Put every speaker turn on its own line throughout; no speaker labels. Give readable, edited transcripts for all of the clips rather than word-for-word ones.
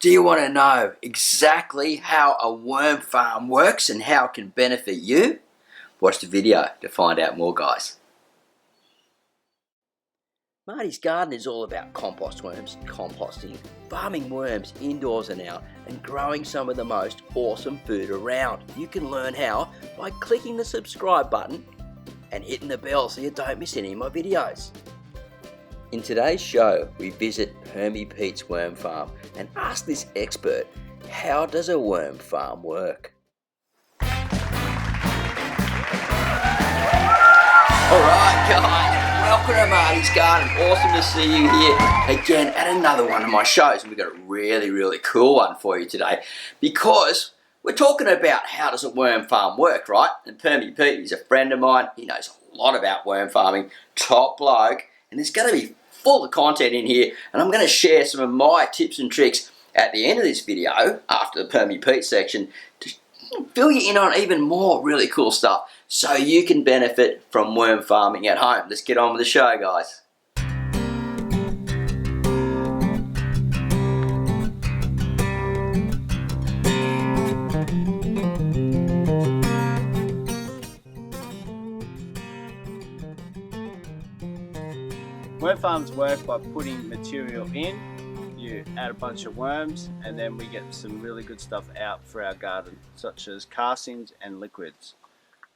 Do you want to know exactly how a worm farm works and how it can benefit you? Watch the video to find out more, guys. Marty's Garden is all about compost worms, composting, farming worms indoors and out, and growing some of the most awesome food around. You can learn how by clicking the subscribe button and hitting the bell so you don't miss any of my videos. In today's show, we visit Hermie Pete's worm farm and ask this expert, how does a worm farm work? Alright guys, welcome to Marty's Garden. Awesome to see you here again at another one of my shows. And we've got a really cool one for you today because we're talking about how does a worm farm work, right? And Hermie Pete is a friend of mine. He knows a lot about worm farming, top bloke, and there's going to be full of content in here, and I'm going to share some of my tips and tricks at the end of this video after the Hermie Pete section to fill you in on even more really cool stuff so you can benefit from worm farming at home. Let's get on with the show, guys.
Worm farms work by putting material in, you add a bunch of worms, and then we get some really good stuff out for our garden, such as castings and liquids.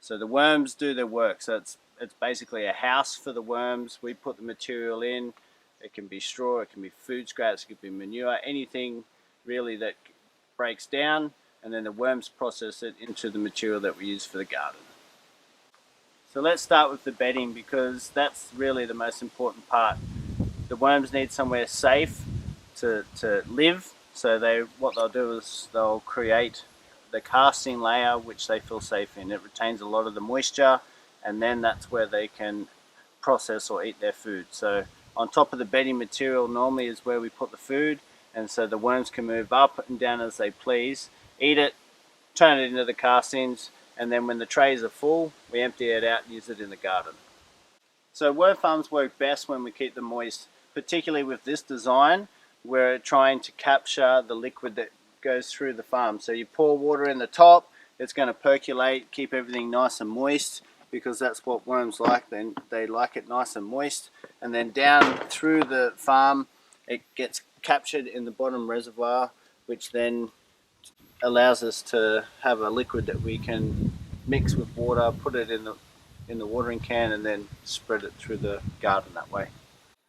So the worms do their work, so it's basically a house for the worms. We put the material in. It can be straw, it can be food scraps, it could be manure, anything really that breaks down, and then the worms process it into the material that we use for the garden. So let's start with the bedding because that's really the most important part. The worms need somewhere safe to live, so what they'll do is they'll create the casting layer which they feel safe in. It retains a lot of the moisture, and then that's where they can process or eat their food. So on top of the bedding material normally is where we put the food, and so the worms can move up and down as they please, eat it, turn it into the castings, and then when the trays are full, we empty it out and use it in the garden. So worm farms work best when we keep them moist, particularly with this design. We're trying to capture the liquid that goes through the farm. So you pour water in the top, it's going to percolate, keep everything nice and moist, because that's what worms like. They like it nice and moist. And then down through the farm, it gets captured in the bottom reservoir, which then allows us to have a liquid that we can mix with water, put it in the watering can, and then spread it through the garden that way.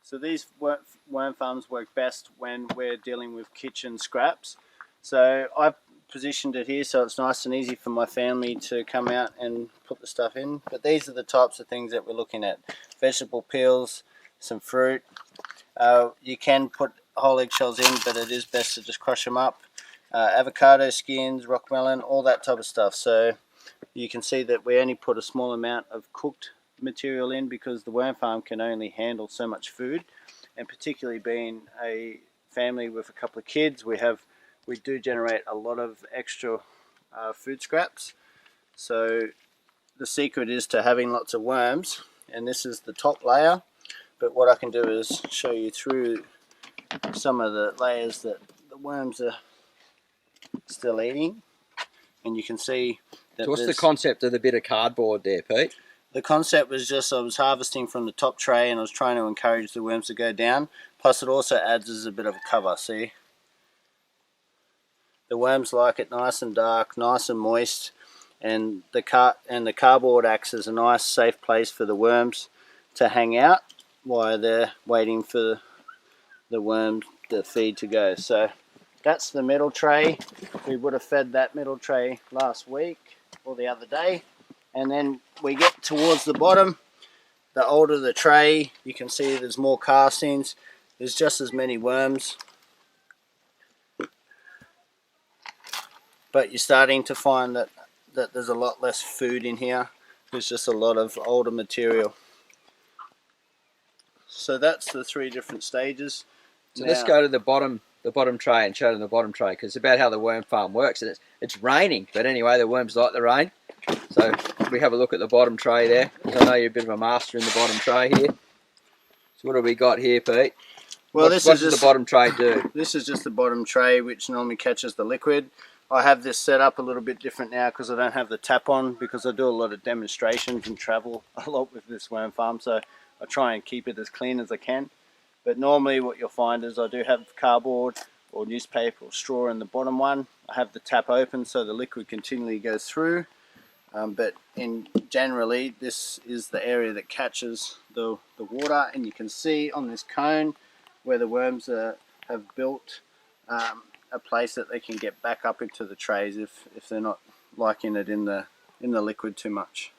So these worm farms work best when we're dealing with kitchen scraps. So I've positioned it here so it's nice and easy for my family to come out and put the stuff in. But these are the types of things that we're looking at. Vegetable peels, some fruit. You can put whole eggshells in, but it is best to just crush them up. Avocado skins, rock melon, all that type of stuff. So you can see that we only put a small amount of cooked material in because the worm farm can only handle so much food, and particularly being a family with a couple of kids, we do generate a lot of extra food scraps. So the secret is to having lots of worms, and this is the top layer, but what I can do is show you through some of the layers that the worms are still eating, and you can see that.
So what's the concept of the bit of cardboard there, Pete?
The concept was just I was harvesting from the top tray and I was trying to encourage the worms to go down, plus it also adds as a bit of a cover. See, the worms like it nice and dark, nice and moist, and the cardboard acts as a nice safe place for the worms to hang out while they're waiting for the feed to go. So that's the middle tray. We would have fed that middle tray last week or the other day. And then we get towards the bottom. The older the tray, you can see there's more castings. There's just as many worms. But you're starting to find that there's a lot less food in here. There's just a lot of older material. So that's the three different stages.
So let's go to the bottom tray and show them the bottom tray, because it's about how the worm farm works. And it's raining, but anyway, the worms like the rain. So we have a look at the bottom tray there. I know you're a bit of a master in the bottom tray here. So what have we got here, Pete?
Well,
what does the bottom tray do?
This is just the bottom tray, which normally catches the liquid. I have this set up a little bit different now because I don't have the tap on, because I do a lot of demonstrations and travel a lot with this worm farm, so I try and keep it as clean as I can. But normally what you'll find is I do have cardboard or newspaper or straw in the bottom one. I have the tap open so the liquid continually goes through. But generally this is the area that catches the water, and you can see on this cone where the worms have built a place that they can get back up into the trays if they're not liking it in the liquid too much.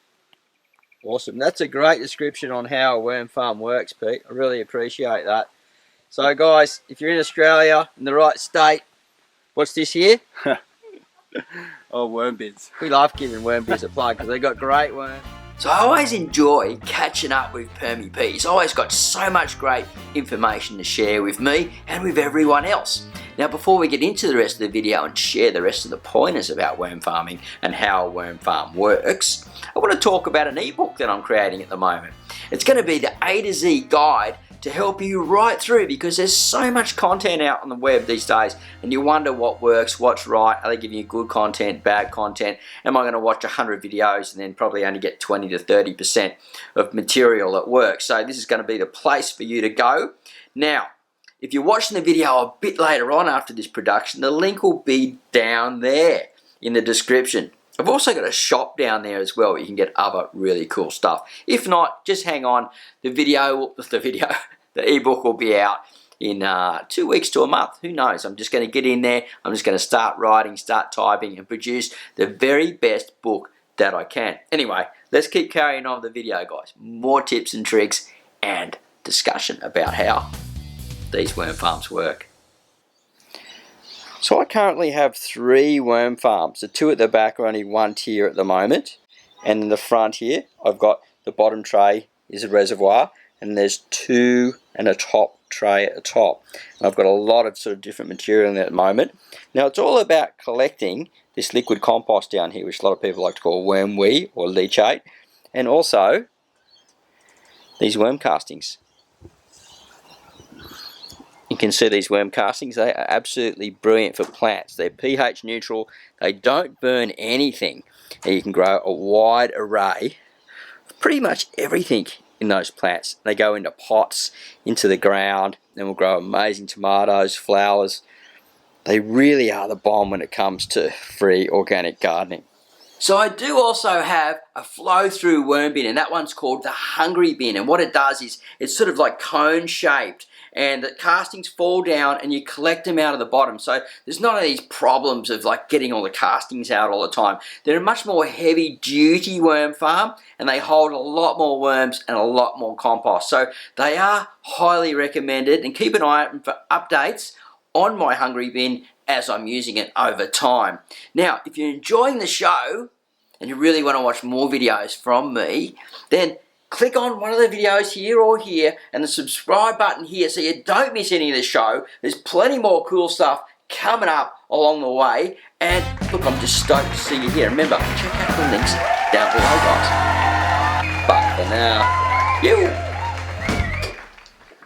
Awesome. That's a great description on how a worm farm works, Pete. I really appreciate that. So guys, if you're in Australia, in the right state, what's this here?
Oh, WormBiz.
We love giving WormBiz a plug because they've got great worms. So I always enjoy catching up with Permy Pete. He's always got so much great information to share with me and with everyone else. Now, before we get into the rest of the video and share the rest of the pointers about worm farming and how a worm farm works, I want to talk about an ebook that I'm creating at the moment. It's going to be the A to Z guide to help you right through, because there's so much content out on the web these days and you wonder what works, what's right, are they giving you good content, bad content, am I going to watch 100 videos and then probably only get 20 to 30% of material that works? So this is going to be the place for you to go. Now, if you're watching the video a bit later on after this production, the link will be down there in the description. I've also got a shop down there as well where you can get other really cool stuff. If not, just hang on. The ebook will be out in 2 weeks to a month. Who knows? I'm just going to get in there. I'm just going to start writing, start typing, and produce the very best book that I can. Anyway, let's keep carrying on the video, guys. More tips and tricks and discussion about how these worm farms work. So I currently have 3 worm farms. The 2 at the back are only 1 tier at the moment, and in the front here I've got the bottom tray is a reservoir, and there's 2 and a top tray at the top. And I've got a lot of sort of different material in there at the moment. Now it's all about collecting this liquid compost down here, which a lot of people like to call worm wee or leachate, and also these worm castings. You can see these worm castings, they are absolutely brilliant for plants. They're pH neutral, they don't burn anything, and you can grow a wide array of pretty much everything in those plants. They go into pots, into the ground, and will grow amazing tomatoes, flowers. They really are the bomb when it comes to free organic gardening. So I do also have a flow through worm bin, and that one's called the Hungry Bin, and what it does is it's sort of like cone shaped, and the castings fall down and you collect them out of the bottom. So there's none of these problems of like getting all the castings out all the time. They're a much more heavy duty worm farm, and they hold a lot more worms and a lot more compost. So they are highly recommended, and keep an eye out for updates on my Hungry Bin as I'm using it over time. Now, if you're enjoying the show and you really want to watch more videos from me, then click on one of the videos here or here and the subscribe button here so you don't miss any of the show. There's plenty more cool stuff coming up along the way. And look, I'm just stoked to see you here. Remember, check out the links down below, guys. But for now, you